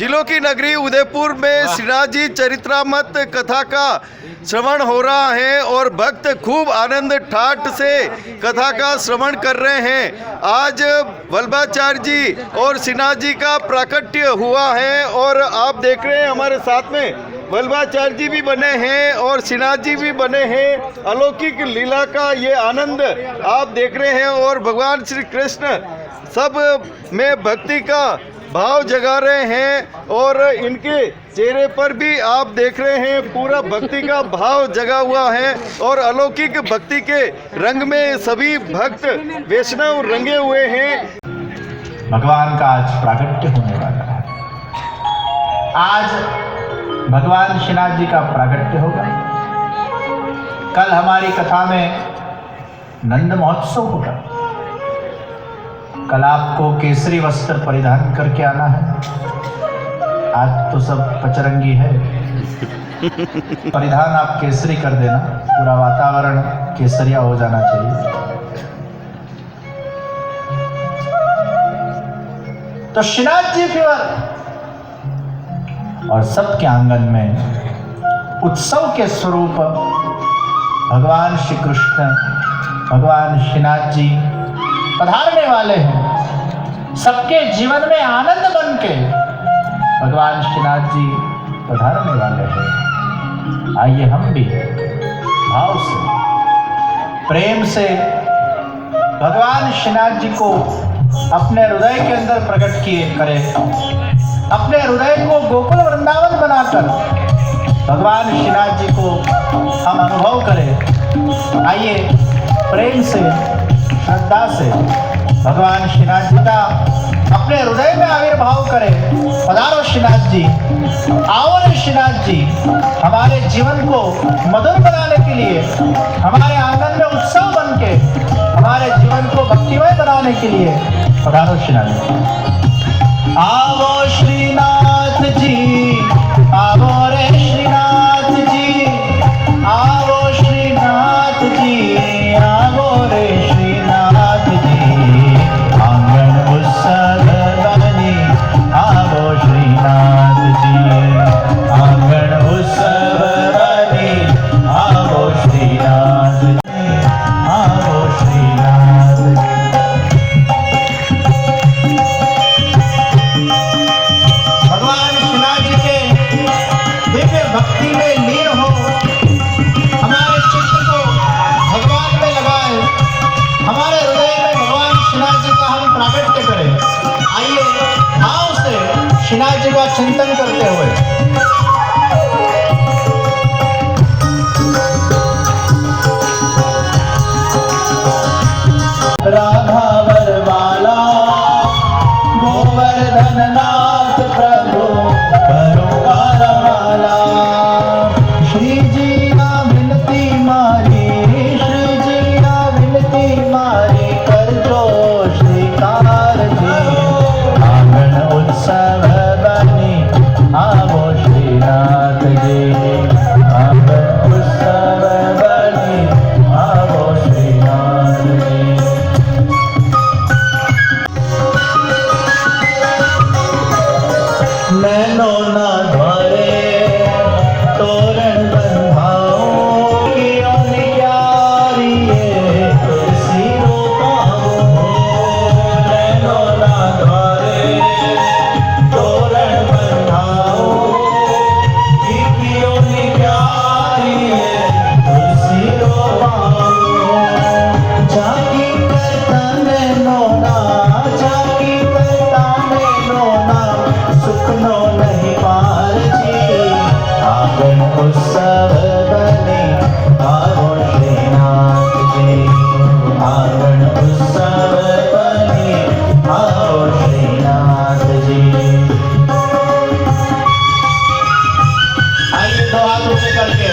जिलों की नगरी उदयपुर में श्रीनाथ जी चरित्रामृत कथा का श्रवण हो रहा है और भक्त खूब आनंद ठाठ से कथा का श्रवण कर रहे हैं। आज वल्लभाचार्य जी और श्रीनाथ जी का प्राकट्य हुआ है और आप देख रहे हैं हमारे साथ में वल्लभाचार्य जी भी बने हैं और श्रीनाथ जी भी बने हैं। अलौकिक लीला का ये आनंद आप देख रहे हैं और भगवान श्री कृष्ण सब में भक्ति का भाव जगा रहे हैं और इनके चेहरे पर भी आप देख रहे हैं पूरा भक्ति का भाव जगा हुआ है और अलौकिक भक्ति के रंग में सभी भक्त वैष्णव रंगे हुए हैं। भगवान का आज प्राकट्य होने वाला है। आज भगवान श्रीनाथ जी का प्राकट्य होगा। कल हमारी कथा में नंद महोत्सव होगा। कल आपको केसरी वस्त्र परिधान करके आना है। आज तो सब पचरंगी है, परिधान आप केसरी कर देना, पूरा वातावरण केसरिया हो जाना चाहिए। तो श्रीनाथ जी फिर और सबके आंगन में उत्सव के स्वरूप भगवान श्री कृष्ण, भगवान श्रीनाथ जी पधारने वाले हैं। सबके जीवन में आनंद बन के भगवान श्रीनाथ जी पधारने वाले हैं। आइए हम भी भाव से, प्रेम से भगवान श्रीनाथ जी को अपने हृदय के अंदर प्रकट किए करें। अपने हृदय को गोकुल वृंदावन बनाकर भगवान श्रीनाथ जी को हम अनुभव करें। आइए प्रेम से, श्रद्धा से भगवान श्रीनाथ जी का अपने हृदय में आविर्भाव करें। पधारो श्रीनाथ जी, आओ रे श्रीनाथ जी, हमारे जीवन को मधुर बनाने के लिए, हमारे आंगन में उत्सव बन के हमारे जीवन को भक्तिमय बनाने के लिए पधारो श्रीनाथ जी। आओ श्रीनाथ जी, आओ रे श्रीनाथ जी, आओ श्रीनाथ जी, आओ रे श्रीनाथ जी, आंगन उत्सव बनी, आओ श्रीनाथ जी, आंगन उत्सव बनी, आओ श्रीनाथ जी, आओ श्रीनाथ जी। भगवान श्रीनाथ जी के दिव्य भक्ति में लीन हो, हमारे चित्त को भगवान में लगाए, हमारे हृदय में भगवान श्रीनाथ जी का हम प्राकट्य करें। आइए भाव से श्रीनाथ जी का चिंतन करते हुए राधा वरवाला गोवर्धन नाथ प्रभु करुणा वाला, श्री जी ना विनती मारी, श्री जी ना विनती मारी, कर जो श्रीकार जी, आंगन उत्सव बनी, आओ श्रीनाथ जी, आंगन उत्सव बनी, आओ श्रीनाथ जी। नैनो ना द्वारे तोरण बंधाओ, कियो निक्यारी सिरो पाओ। नैनो ना द्वारे तोरण बंधाओ, कियो निक्यारी सिरो पाओ। जाकी करता नैनो ना, जाकी करता नैनो ना, सुखनो नहीं पार जी, आंगन उत्सव बने, आओ श्रीनाथ जी, आंगन उत्सव बने, आओ श्रीनाथ जी। आइए दो हाथ ऊंचे करके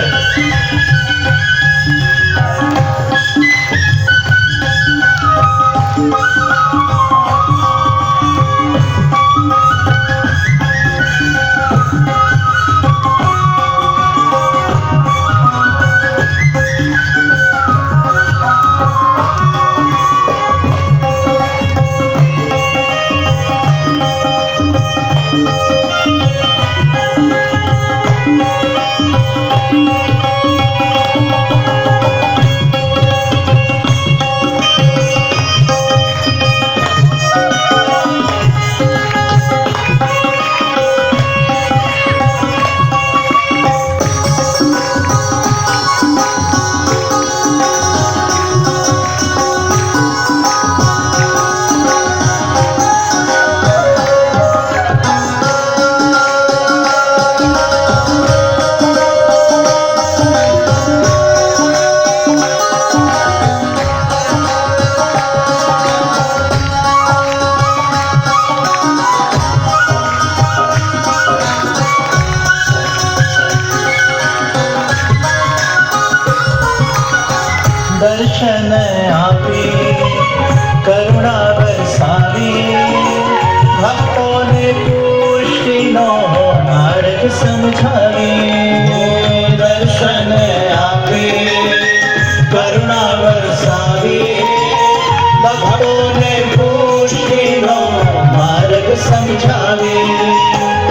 समझावे। हाथ जाली करावो भवसागर पार जी। आंगन सब बने आवो रे श्रीनाथ जी। आंगन उत्सव बने आवो श्रीनाथ जी। आंगन उत्सव बने आवो श्रीनाथ जी। आंगन उत्सव बने आवो श्रीनाथ जी। संगे सो है रूड़ा, संगे सो है रूड़ा श्री यमुना मात जी। आंगन उत्सव बने आवो श्रीनाथ जी। बोले श्रीनाथ जी आवो श्रीनाथ जी। आवो रे श्रीनाथ जी आवो श्रीनाथ जी। आवो रे श्रीनाथ जी आवो श्रीनाथ जी। आवो रे श्रीनाथ जी आवो श्रीनाथ जी। आवो रे श्रीनाथ जी आवो श्रीनाथ जी। आवो रे श्रीनाथ जी आवो श्रीनाथ जी। आवो रे श्रीनाथ जी आवो श्रीनाथ जी। आवो रे श्रीनाथ जी आवो श्रीनाथ जी। आवो रे श्रीनाथ जी आवो श्रीनाथ जी। आवो रे श्रीनाथ जी आवो श्रीनाथ जी। आवो रे श्रीनाथ जी आवो श्रीनाथ जी। आवो रे श्रीनाथ जी आवो श्रीनाथ जी। आवो रे श्रीनाथ जी आवो रे श्रीनाथ जी। आवो रे श्रीनाथ जी आवो रे श्रीनाथ जी। आवो रे श्रीनाथ जी आवो श्रीनाथ जी। आवो रे श्रीनाथ जी आवो श्रीनाथ जी। आवो रे श्रीनाथ जी आवो रे श्रीनाथ जी। आवो रे श्रीनाथ जी आवो रे श्रीनाथ जी। आवो रे श्रीनाथ जी आवो श्रीनाथ जी। आवो रे श्रीनाथ जी आवो श्रीनाथ जी। आवो रे श्रीनाथ जी आवो श्रीनाथ जी। आवो रे श्रीनाथ जी आवो रे श्रीनाथ जी। आवो रे श्रीनाथ जी आवो रे श्रीनाथ जी। आवो रे श्रीनाथ जी आवो श्रीनाथ जी। आवो रे श्रीनाथ जी आवो श्रीनाथ जी। आवो रे श्रीनाथ जी आवो श्रीनाथ जी। आवो रे श्रीनाथ जी आवो रे श्रीनाथ जी। आवो रे श्रीनाथ जी आवो रे श्रीनाथ जी। आवो रे श्रीनाथ जी आवो श्रीनाथ जी। आवो रे श्रीनाथ जी आवो श्रीनाथ जी। आवो रे श्रीनाथ जी आवो श्रीनाथ जी। आवो रे श्रीनाथ जी आवो श्रीनाथ जी। आवो रे श्रीनाथ जी आवो रे श्रीनाथ जी। आवो रे श्रीनाथ जी आवो रे श्रीनाथ जी। आवो रे श्रीनाथ जी आवो रे श्रीनाथ जी। आवो रे श्रीनाथ जी आवो रे श्रीनाथ जी। आवो रे श्रीनाथ जी आवो श्रीनाथ जी। आवो रे श्रीनाथ जी आवो श्रीनाथ जी। आवो रे श्रीनाथ जी आवो श्रीनाथ जी। आवो रे श्रीनाथ जी आवो श्रीनाथ जी। आवो रे श्रीनाथ जी आवो रे श्रीनाथ जी। आवो रे श्रीनाथ जी आवो रे श्रीनाथ जी। आवो रे श्रीनाथ जी आवो रे श्रीनाथ जी। आवो रे श्रीनाथ जी आवो श्रीनाथ जी। आवो रे श्रीनाथ जी आवो श्रीनाथ जी। आवो रे श्रीनाथ जी आवो श्रीनाथ जी। आवो रे श्रीनाथ जी आवो श्रीनाथ जी। आवो रे श्रीनाथ जी आवो रे श्रीनाथ जी। आवो रे श्रीनाथ जी आवो रे श्रीनाथ जी।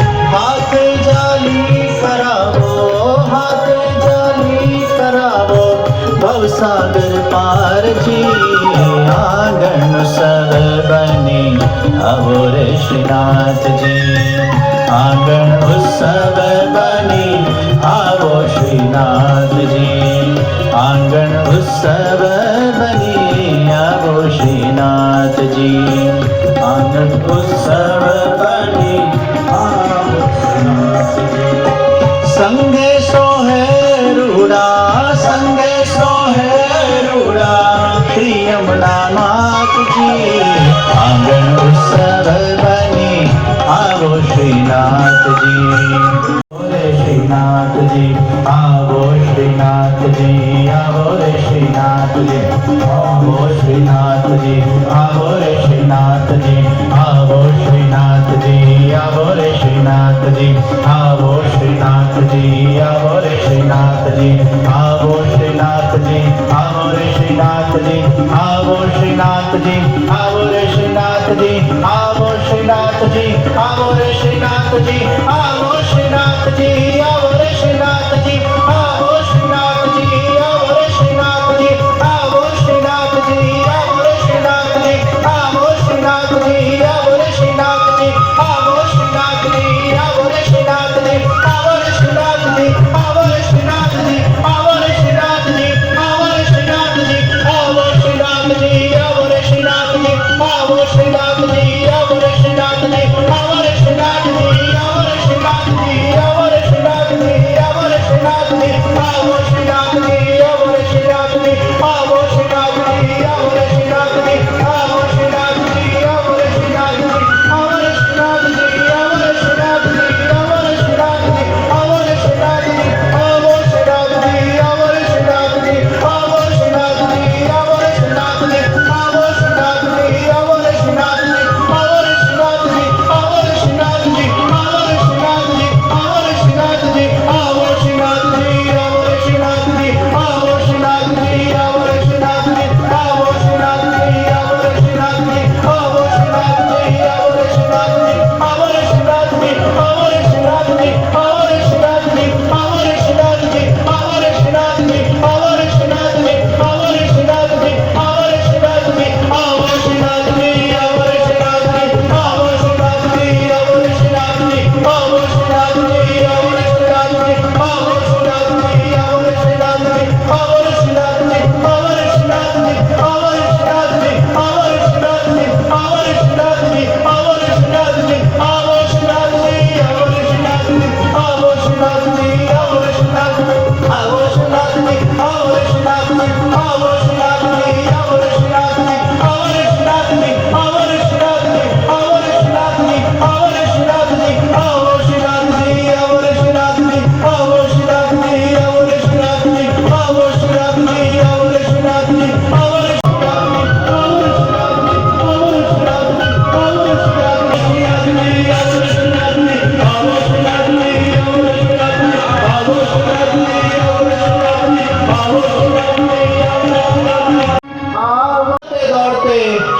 आवो रे श्रीनाथ जी आवो श्रीनाथ जी। आवो रे श्रीनाथ जी आवो श्रीनाथ जी। आवो रे श्रीनाथ जी आवो श्रीनाथ जी। आवो रे श्रीनाथ जी आवो रे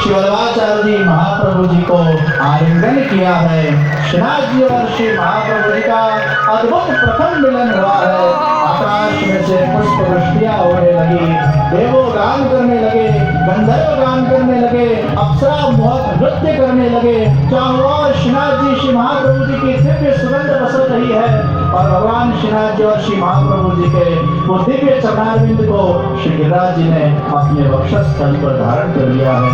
शिवराचार्य जी महाप्रभु जी को आलिंगन किया है। श्रीनाथ जी और श्री महाप्रभु जी का अद्भुत प्रथम मिलन हुआ है। आकाश में से पुष्प वृष्टियां होने लगी, देवो गान करने लगे, गंधर्व गान करने लगे, अप्सरा मोहक नृत्य करने लगे। चारों ओर श्रीनाथ जी श्री महाप्रभु जी की दिव्य सुगंध बसर रही है और भगवान श्रीनाथ जी और श्री महाप्रभु जी के वो दिव्य चरणारविंद को श्री गिरिराज जी ने अपने वक्षस्थल पर धारण कर लिया है।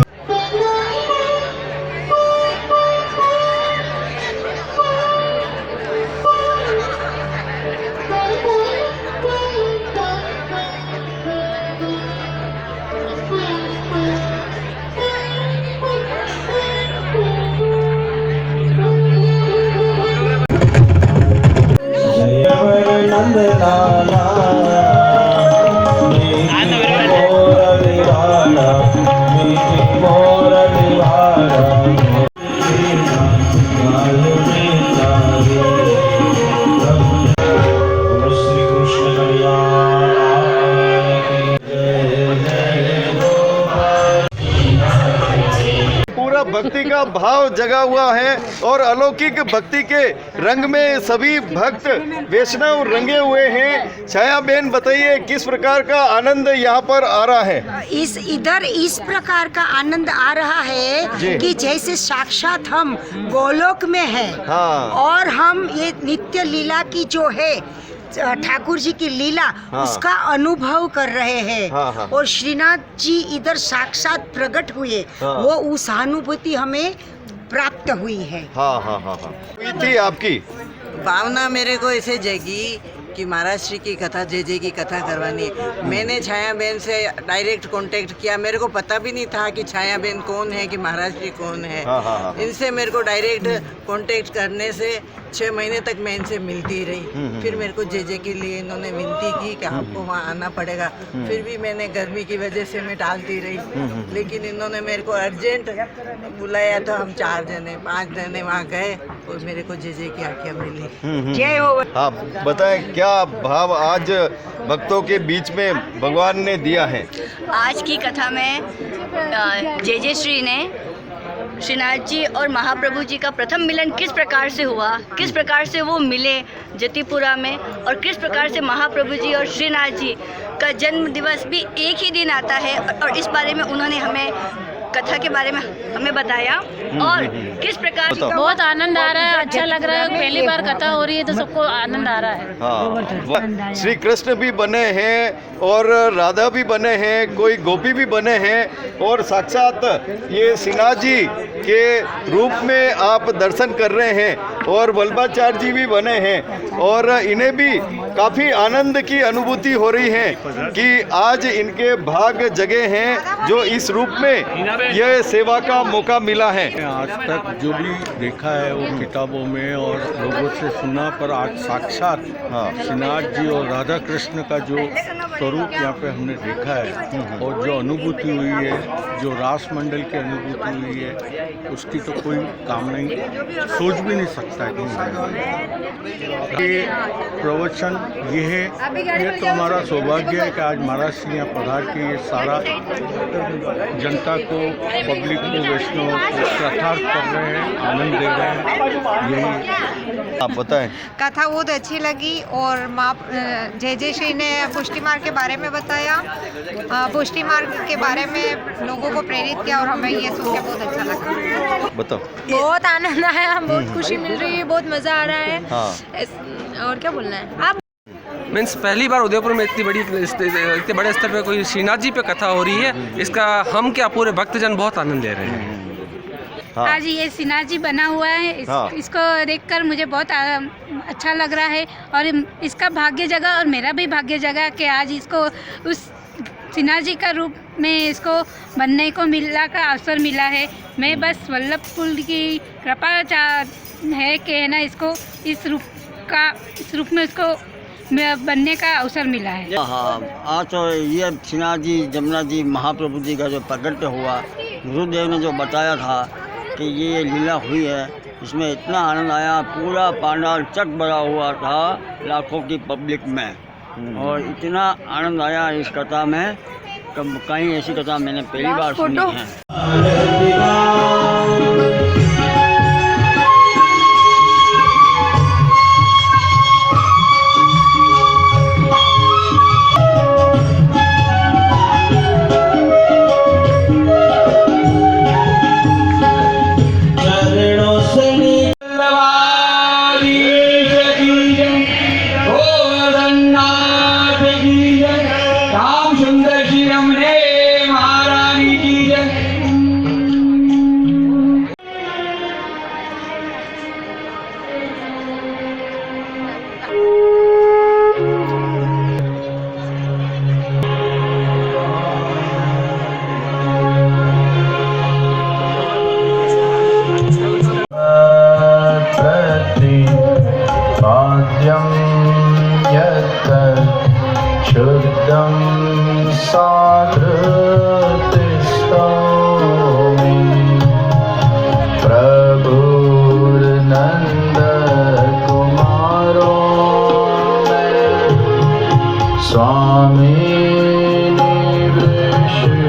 पूरा भक्ति का भाव जगा हुआ है और अलौकिक भक्ति के रंग में सभी भक्त वैष्णव रंगे हुए हैं। छाया बहन बताइए किस प्रकार का आनंद यहाँ पर आ रहा है? इस प्रकार का आनंद आ रहा जी। है कि जैसे साक्षात हम गोलोक में हैं हाँ। और हम ये नित्य लीला की जो है ठाकुर जी की लीला हाँ। उसका अनुभव कर रहे हैं। हाँ, हाँ। और श्रीनाथ जी इधर साक्षात प्रकट हुए। हाँ। वो उस अनुभूति हमें प्राप्त हुई है। हाँ हाँ हाँ हाँ हुई थी आपकी भावना मेरे को ऐसे जगी कि महाराज श्री की कथा जय जय की कथा करवानी है। मैंने छाया बहन से डायरेक्ट कांटेक्ट किया। मेरे को पता भी नहीं था कि छाया बहन कौन है, कि महाराज श्री कौन है। हाँ, हाँ, हाँ। इनसे मेरे को डायरेक्ट कांटेक्ट करने से 6 महीने तक मैं इनसे मिलती रही। फिर मेरे को जय जय के लिए इन्होंने विनती की कि आपको वहाँ आना पड़ेगा। फिर भी मैंने गर्मी की वजह से मैं टालती रही, लेकिन इन्होंने मेरे को अर्जेंट बुलाया तो हम 4 जने 5 जने वहाँ गए और मेरे को जय जय की आज्ञा मिली। जय हो। हाँ बताएं क्या भाव आज भक्तों के बीच में भगवान ने दिया है? आज की कथा में जय जय श्री ने श्रीनाथ जी और महाप्रभु जी का प्रथम मिलन किस प्रकार से हुआ, किस प्रकार से वो मिले जतिपुरा में, और किस प्रकार से महाप्रभु जी और श्रीनाथ जी का जन्म दिवस भी एक ही दिन आता है, और इस बारे में उन्होंने हमें कथा के बारे में हमें बताया और किस प्रकार बताओ। बहुत आनंद आ रहा है, अच्छा लग रहा है। पहली बार कथा हो रही है तो सबको आनंद आ रहा है। हाँ श्री कृष्ण भी बने हैं और राधा भी बने हैं, कोई गोपी भी बने हैं और साक्षात ये श्रीनाथ जी के रूप में आप दर्शन कर रहे हैं और वल्लभाचार्य जी भी बने हैं और इन्हें भी काफ़ी आनंद की अनुभूति हो रही है कि आज इनके भाग जगे हैं जो इस रूप में यह सेवा का मौका मिला है। आज तक जो भी देखा है वो किताबों में और लोगों से सुना, पर आज साक्षात श्रीनाथ जी और राधा कृष्ण का जो स्वरूप यहाँ पे हमने देखा है और जो अनुभूति हुई है, जो रास मंडल की अनुभूति हुई है, उसकी तो कोई काम नहीं, सोच भी नहीं सकता है कि ये प्रवचन ये है। ये तो हमारा सौभाग्य है कि आज महाराज सिंह यहाँ पधार के ये सारा जनता को, पब्लिक को, वैष्णव को यथार्थ कर रहे हैं, आनंद दे रहे हैं। यही आप बताएं। कथा बहुत अच्छी लगी और माँ जय जय श्री ने पुष्टि मार्ग के बारे में बताया, पुष्टि मार्ग के बारे में लोगों को प्रेरित किया और हमें ये सुन के बहुत अच्छा लगा। बताओ। बहुत आनंद आया, बहुत खुशी मिल रही है, बहुत मज़ा आ रहा है। हाँ। और क्या बोलना है आप? मीन्स पहली बार उदयपुर में इतने बड़े स्तर पे कोई श्रीनाथ जी पे कथा हो रही है। इसका हम क्या पूरे भक्तजन बहुत आनंद ले रहे हैं। हाँ। आज ये श्रीनाथ जी बना हुआ है, इसको देखकर मुझे बहुत अच्छा लग रहा है और इसका भाग्य जगा और मेरा भी भाग्य जगा कि आज इसको उस श्रीनाथ जी का रूप में इसको बनने को मिला का अवसर मिला है। मैं बस वल्लभपुर की कृपा है कि है ना, इसको इस रूप में इसको बनने का अवसर मिला है। हाँ, आज तो ये श्रीनाथ जी जमुना जी महाप्रभु जी का जो प्रकट हुआ, गुरुदेव ने जो बताया था कि ये लीला हुई है, इसमें इतना आनंद आया। पूरा पांडाल चक भरा हुआ था लाखों की पब्लिक में और इतना आनंद आया इस कथा में, कहीं ऐसी कथा मैंने पहली बार सुनी है। शुद्धं साधृतिस्तौमि प्रभुर्नन्दकुमारो स्वामी वृषभानुजा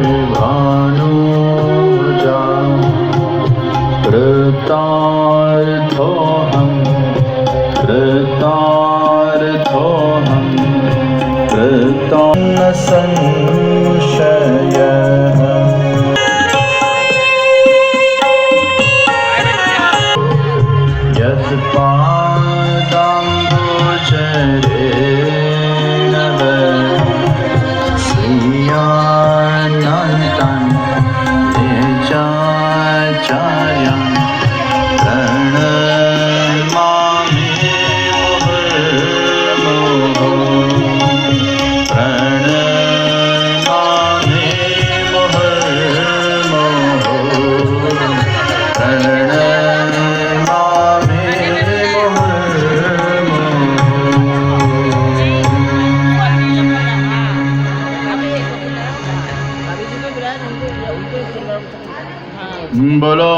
बोलो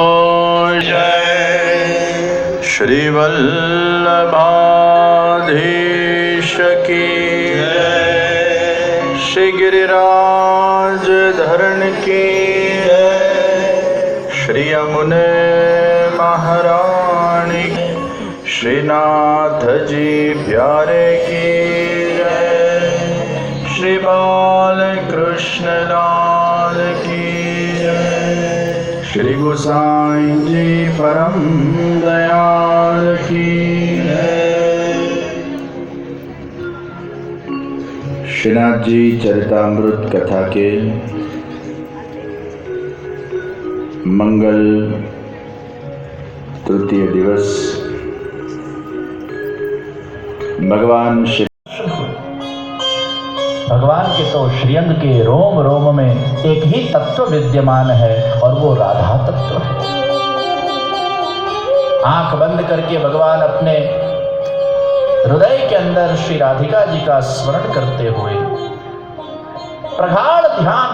जय श्री वल्लभाधीश की जय, श्री गिरिराज धरण की जय, श्री यमुने महारानी श्रीनाथ जी प्यारे की जय, श्री बाल कृष्ण लाल की जय, श्री गोसाई जी परम दयाल की जय। श्रीनाथ जी चरितामृत कथा के मंगल तृतीय दिवस भगवान के तो श्रीअंग के रोम रोम में एक ही तत्व विद्यमान है और वो राधा तत्व है। आंख बंद करके भगवान अपने हृदय के अंदर श्री राधिका जी का स्मरण करते हुए प्रगाढ़ ध्यान,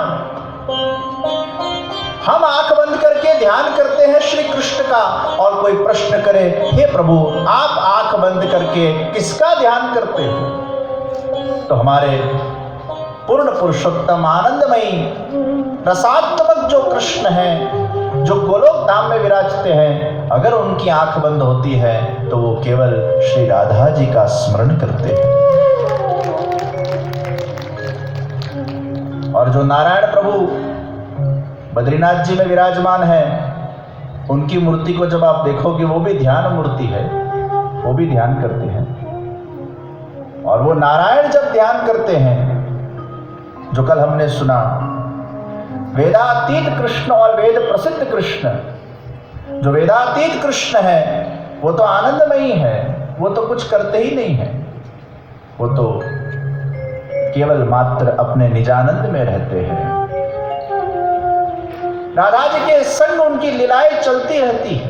हम आंख बंद करके ध्यान करते हैं श्री कृष्ण का, और कोई प्रश्न करे हे प्रभु आप आंख बंद करके किसका ध्यान करते हो, तो हमारे पूर्ण पुरुषोत्तम आनंदमयी रसात्मक जो कृष्ण हैं, जो गोलोक धाम में विराजते हैं, अगर उनकी आंख बंद होती है तो वो केवल श्री राधा जी का स्मरण करते हैं। और जो नारायण प्रभु बद्रीनाथ जी में विराजमान है, उनकी मूर्ति को जब आप देखोगे वो भी ध्यान मूर्ति है, वो भी ध्यान करते हैं। और वो नारायण जब ध्यान करते हैं, जो कल हमने सुना, वेदातीत कृष्ण और वेद प्रसिद्ध कृष्ण, जो वेदातीत कृष्ण है वो तो आनंदमयी है, वो तो कुछ करते ही नहीं है, वो तो केवल मात्र अपने निजानंद में रहते हैं। राधा जी के संग उनकी लीलाएं चलती रहती है।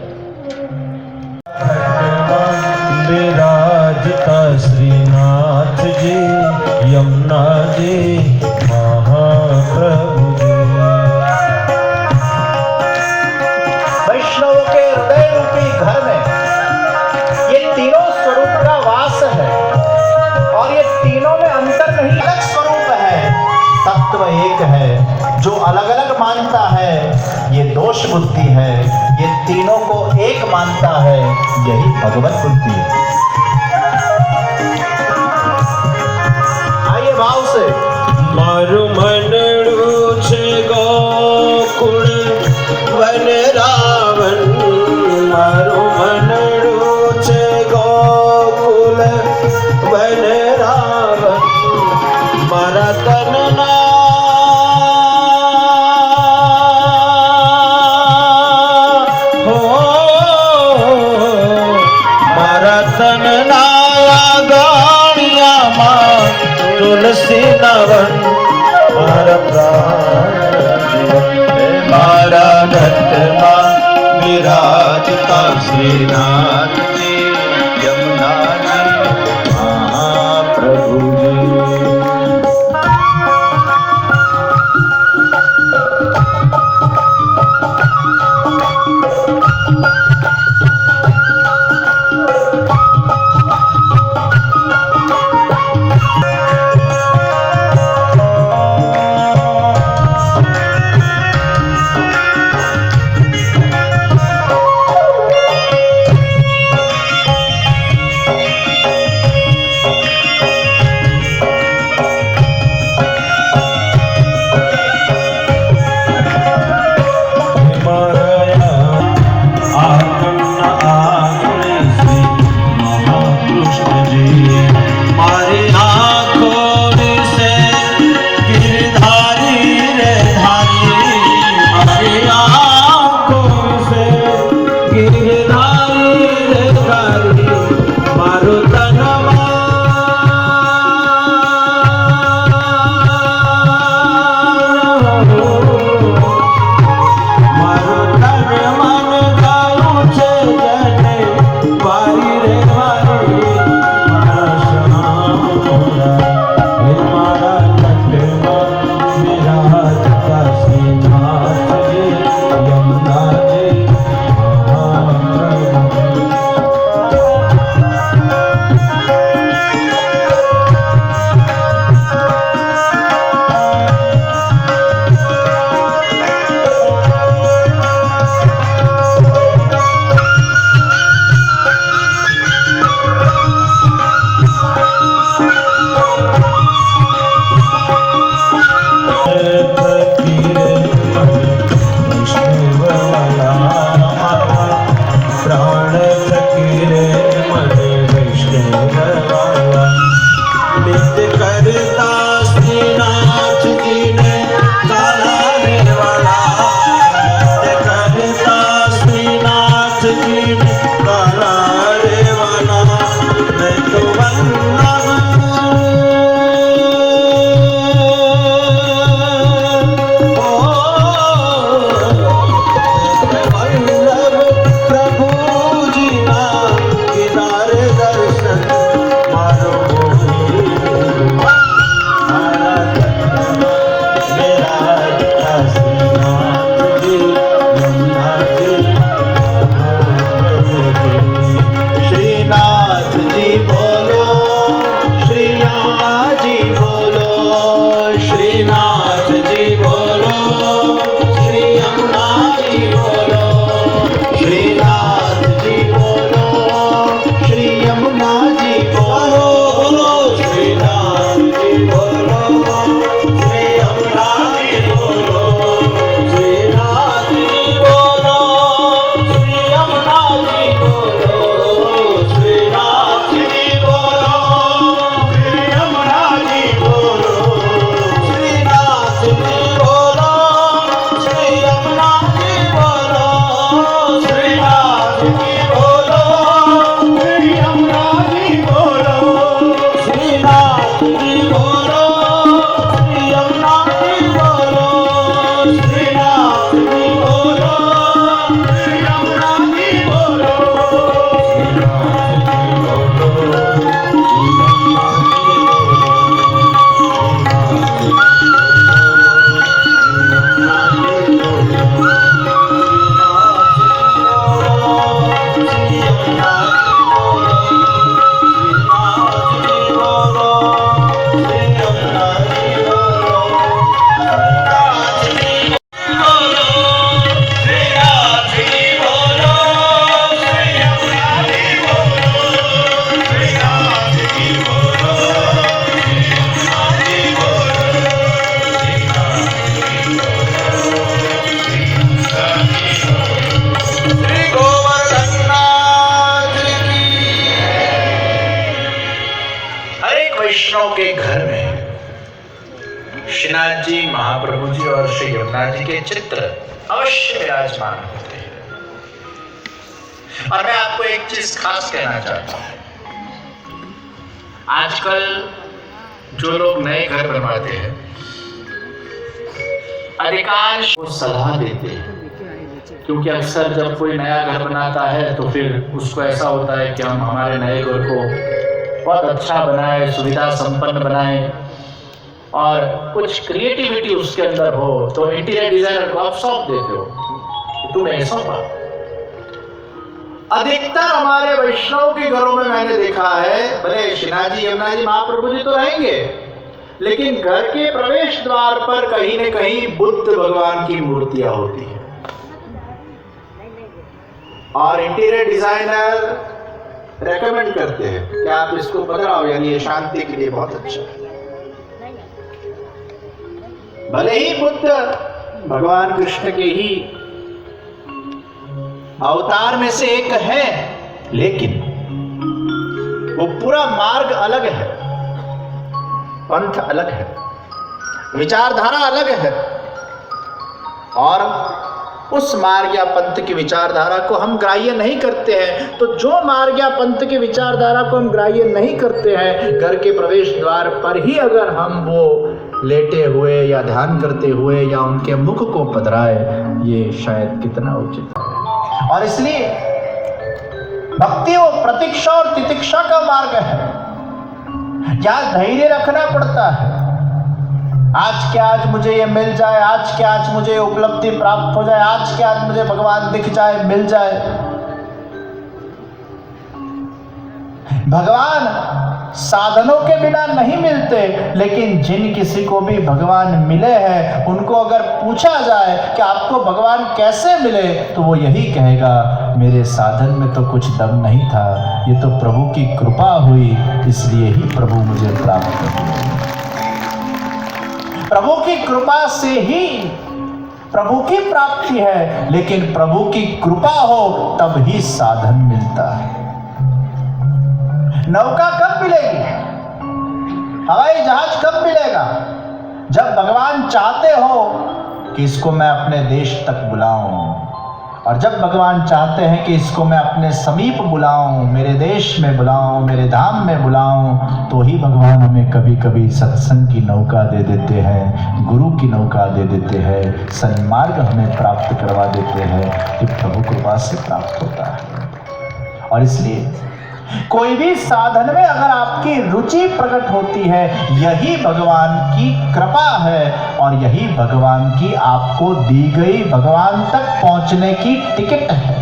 विराजता श्रीनाथ जी, यमुना जी, महाप्रभु जी। वैष्णवों के हृदय रूपी घर में ये तीनों स्वरूप का वास है, और ये तीनों में अंतर नहीं, अलग स्वरूप है, तत्व एक है। जो अलग अलग मानता है ये दोष बुद्धि है, ये तीनों को एक मानता है, यही भगवत बुद्धि है। आइए भाव से। मारु मनड़ू छे गोकुल वन रावण, मारु मनड़ू छे गोकुल वन रावण, मारा तन ना हो, मारा तन ना गाड़िया मां तुलसी नवन, मारा प्राण मारा घटमा विराजता श्रीनाथ जी, यमुना जी, महाप्रभु जी। श्रीनाथ श्रीनाथ जी, महाप्रभु जी और श्री यमुना जी के चित्र अवश्य विराजमान होते हैं। और मैं आपको एक चीज खास कहना चाहता हूं, आजकल जो लोग नए घर बनवाते हैं अधिकांश वो सलाह देते हैं, क्योंकि अक्सर जब कोई नया घर बनाता है तो फिर उसको ऐसा होता है कि हम हमारे नए घर को बहुत अच्छा बनाए, सुविधा संपन्न बनाए और कुछ क्रिएटिविटी उसके अंदर हो। तो इंटीरियर डिजाइनर को आप सौंप देते हो, तुम्हें सौंपा। अधिकतर हमारे वैष्णव के घरों में मैंने देखा है, भले श्रीनाथ जी, यमुना जी, महाप्रभु जी तो रहेंगे, लेकिन घर के प्रवेश द्वार पर कहीं न कहीं बुद्ध भगवान की मूर्तियां होती है और इंटीरियर डिजाइनर रेकमेंड करते हैं कि आप इसको बदलाओ, यानी ये शांति के लिए बहुत अच्छा है। भले ही बुद्ध भगवान कृष्ण के ही अवतार में से एक है, लेकिन वो पूरा मार्ग अलग है, पंथ अलग है, विचारधारा अलग है। और उस मार्ग या पंथ की विचारधारा को हम ग्राह्य नहीं करते हैं। तो जो मार्ग या पंथ की विचारधारा को हम ग्राह्य नहीं करते हैं, घर के प्रवेश द्वार पर ही अगर हम वो लेटे हुए या ध्यान करते हुए या उनके मुख को पधराए, ये शायद कितना उचित है। और इसलिए भक्ति वो प्रतीक्षा और तितिक्षा का मार्ग है, जहाँ धैर्य रखना पड़ता है। आज के आज मुझे ये मिल जाए, आज के आज मुझे उपलब्धि प्राप्त हो जाए, आज के आज मुझे भगवान दिख जाए, मिल जाए। भगवान साधनों के बिना नहीं मिलते, लेकिन जिन किसी को भी भगवान मिले हैं उनको अगर पूछा जाए कि आपको भगवान कैसे मिले, तो वो यही कहेगा, मेरे साधन में तो कुछ दम नहीं था, ये तो प्रभु की कृपा हुई, इसलिए ही प्रभु मुझे प्राप्त हुए। प्रभु की कृपा से ही प्रभु की प्राप्ति है, लेकिन प्रभु की कृपा हो तब ही साधन मिलता है। नौका कब मिलेगी, हवाई जहाज कब मिलेगा? जब भगवान चाहते हो कि इसको मैं अपने देश तक बुलाऊं, और जब भगवान चाहते हैं कि इसको मैं अपने समीप बुलाऊं, मेरे देश में बुलाऊं, मेरे धाम में बुलाऊं, तो ही भगवान हमें कभी कभी सत्संग की नौका दे देते हैं, गुरु की नौका दे देते हैं, सन्मार्ग हमें प्राप्त करवा देते हैं, कि प्रभु कृपा से प्राप्त होता है। और इसलिए कोई भी साधन में अगर आपकी रुचि प्रकट होती है, यही भगवान की कृपा है और यही भगवान की आपको दी गई भगवान तक पहुंचने की टिकट है।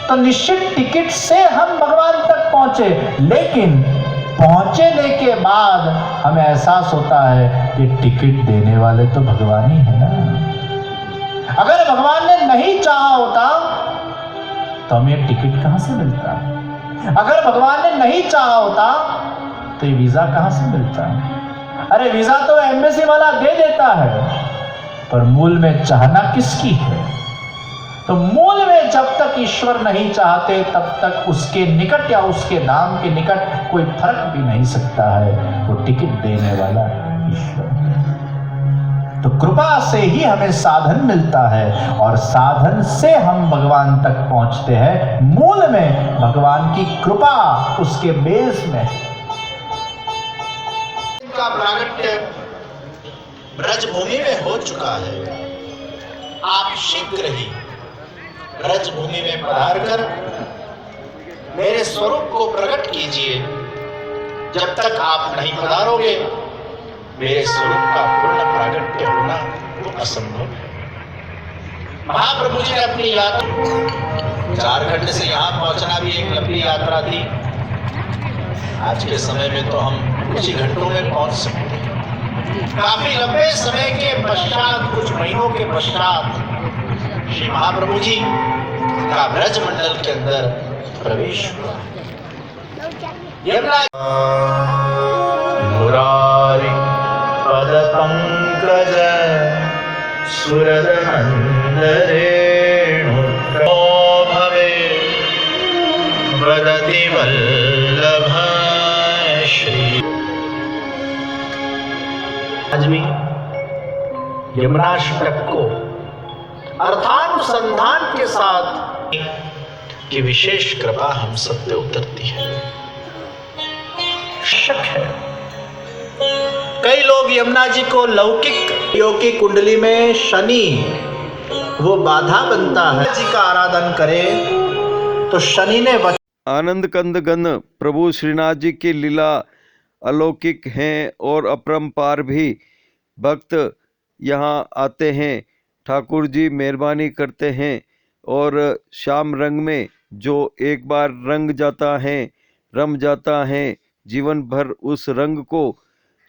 तो निश्चित टिकट से हम भगवान तक पहुंचे, लेकिन पहुंचने के बाद हमें एहसास होता है कि टिकट देने वाले तो भगवान ही है ना। अगर भगवान ने नहीं चाहा होता तो हमें टिकट कहां से मिलता? अगर भगवान ने नहीं चाहा होता तो ये वीजा कहां से मिलता? अरे वीजा तो एम्बेसी वाला दे देता है, पर मूल में चाहना किसकी है? तो मूल में जब तक ईश्वर नहीं चाहते, तब तक उसके निकट या उसके नाम के निकट कोई फर्क भी नहीं सकता है। वो टिकट देने वाला ईश्वर। तो कृपा से ही हमें साधन मिलता है और साधन से हम भगवान तक पहुंचते हैं। मूल में भगवान की कृपा उसके बेस में। इनका प्रागट्य ब्रजभूमि में हो चुका है। आप शीघ्र ही ब्रजभूमि में पधार कर मेरे स्वरूप को प्रकट कीजिए। जब तक आप नहीं पधारोगे, मेरे स्वरूप का पूर्ण प्रागट्य होना वो असंभव है। महाप्रभु जी ने अपनी यात्रा झारखंड से यहाँ पहुंचना भी एक लंबी यात्रा थी। आज के समय में तो हम कुछ ही घंटों में पहुंच सकते हैं। काफी लंबे समय के पश्चात, कुछ महीनों के पश्चात, श्री महाप्रभु जी का ब्रज मंडल के अंदर प्रवेश हुआ। मुरारी पद पंकज सुरद नंदरेणु भवे वदति वल्लभ श्री। आज भी यमुनाष्टक को अर्थानुसंधान के साथ की विशेष कृपा हम सब पे उतरती है। शक है कई लोग यमुना जी को लौकिक योग की कुंडली में शनि वो बाधा बनता है, जी का आराधन करे तो शनि ने आनंद कंद गण प्रभु श्रीनाथ जी की लीला अलौकिक हैं और अपरंपार भी। भक्त यहाँ आते हैं, ठाकुर जी मेहरबानी करते हैं और श्याम रंग में जो एक बार रंग जाता है, रम जाता है, जीवन भर उस रंग को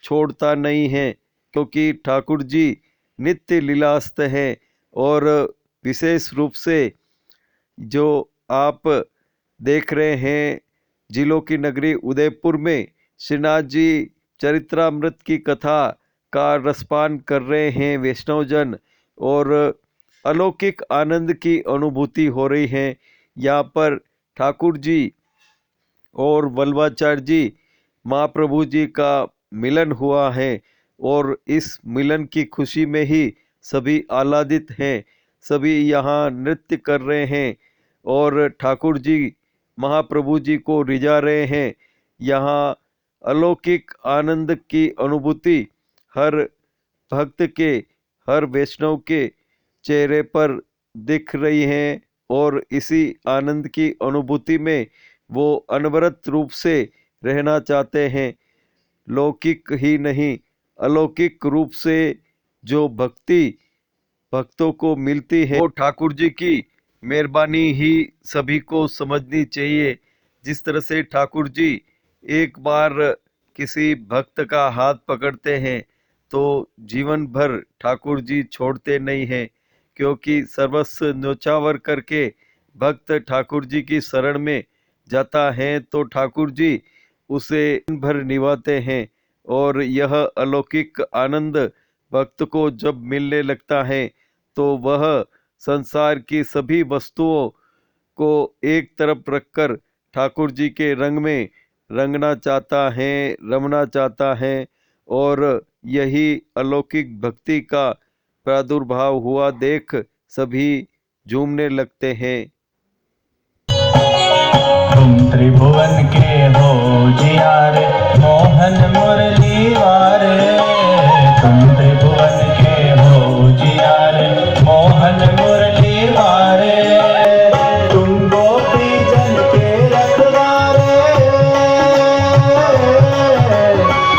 छोड़ता नहीं है, क्योंकि ठाकुर जी नित्य लीलास्त हैं। और विशेष रूप से जो आप देख रहे हैं जिलों की नगरी उदयपुर में श्रीनाथ जी चरित्रामृत की कथा का रसपान कर रहे हैं वैष्णवजन, और अलौकिक आनंद की अनुभूति हो रही है। यहाँ पर ठाकुर जी और वल्लभाचार्य जी महाप्रभु जी का मिलन हुआ है और इस मिलन की खुशी में ही सभी आह्लादित हैं, सभी यहाँ नृत्य कर रहे हैं और ठाकुर जी महाप्रभु जी को रिझा रहे हैं। यहाँ अलौकिक आनंद की अनुभूति हर भक्त के, हर वैष्णव के चेहरे पर दिख रही है और इसी आनंद की अनुभूति में वो अनवरत रूप से रहना चाहते हैं। लौकिक ही नहीं, अलौकिक रूप से जो भक्ति भक्तों को मिलती है वो ठाकुर जी की मेहरबानी ही सभी को समझनी चाहिए। जिस तरह से ठाकुर जी एक बार किसी भक्त का हाथ पकड़ते हैं तो जीवन भर ठाकुर जी छोड़ते नहीं हैं, क्योंकि सर्वस्व न्योछावर करके भक्त ठाकुर जी की शरण में जाता है तो ठाकुर जी उसे भर निभाते हैं। और यह अलौकिक आनंद भक्त को जब मिलने लगता है तो वह संसार की सभी वस्तुओं को एक तरफ रखकर ठाकुर जी के रंग में रंगना चाहता है, रमना चाहता है। और यही अलौकिक भक्ति का प्रादुर्भाव हुआ देख सभी झूमने लगते हैं। तुम त्रिभुवन के हो जियारे मोहन मुरली वारे, तुम त्रिभुवन के हो जियारे मोहन मुरली वारे, तुम गोपी जन के रखवारे,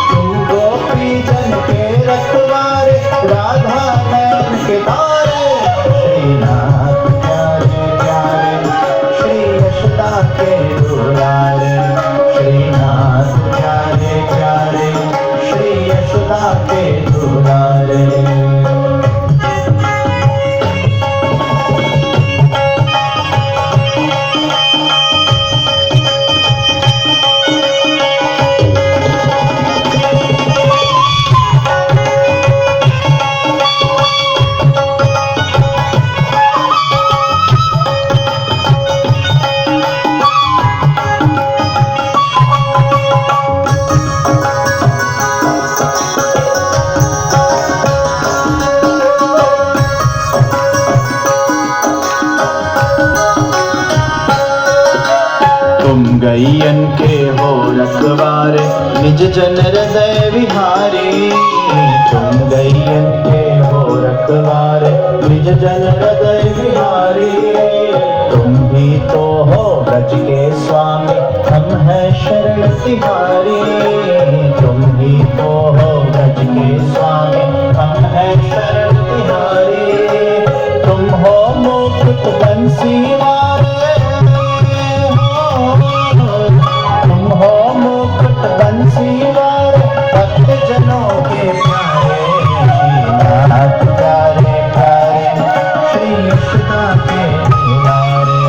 तुम गोपी जन के रखवारे, राधा नैन के तारे, श्रीनाथ प्यारे प्यारे, श्री यशोदा के दुलारे, श्रीनाथ प्यारे प्यारे, श्री यशोदा के दुलारे। तुम गैयन के हो रखवारे निज जन हृदय विहारी, तुम गैयन के हो रखवारे निज जन हृदय विहारी, तुम भी तो हो ब्रज के स्वामी हम हैं शरण तिहारी, तुम भी तो हो ब्रज के स्वामी हम हैं शरण तिहारी, तुम हो मुकुट बंसी वारे, तुम हो मुकुट बंसी वारे, भक्त जनों के प्यारे, श्रीनाथ प्यारे प्यारे, श्री यशोदा के दुलारे,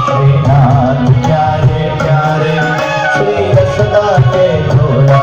श्रीनाथ प्यारे प्यारे, श्री यशोदा के दुलारे।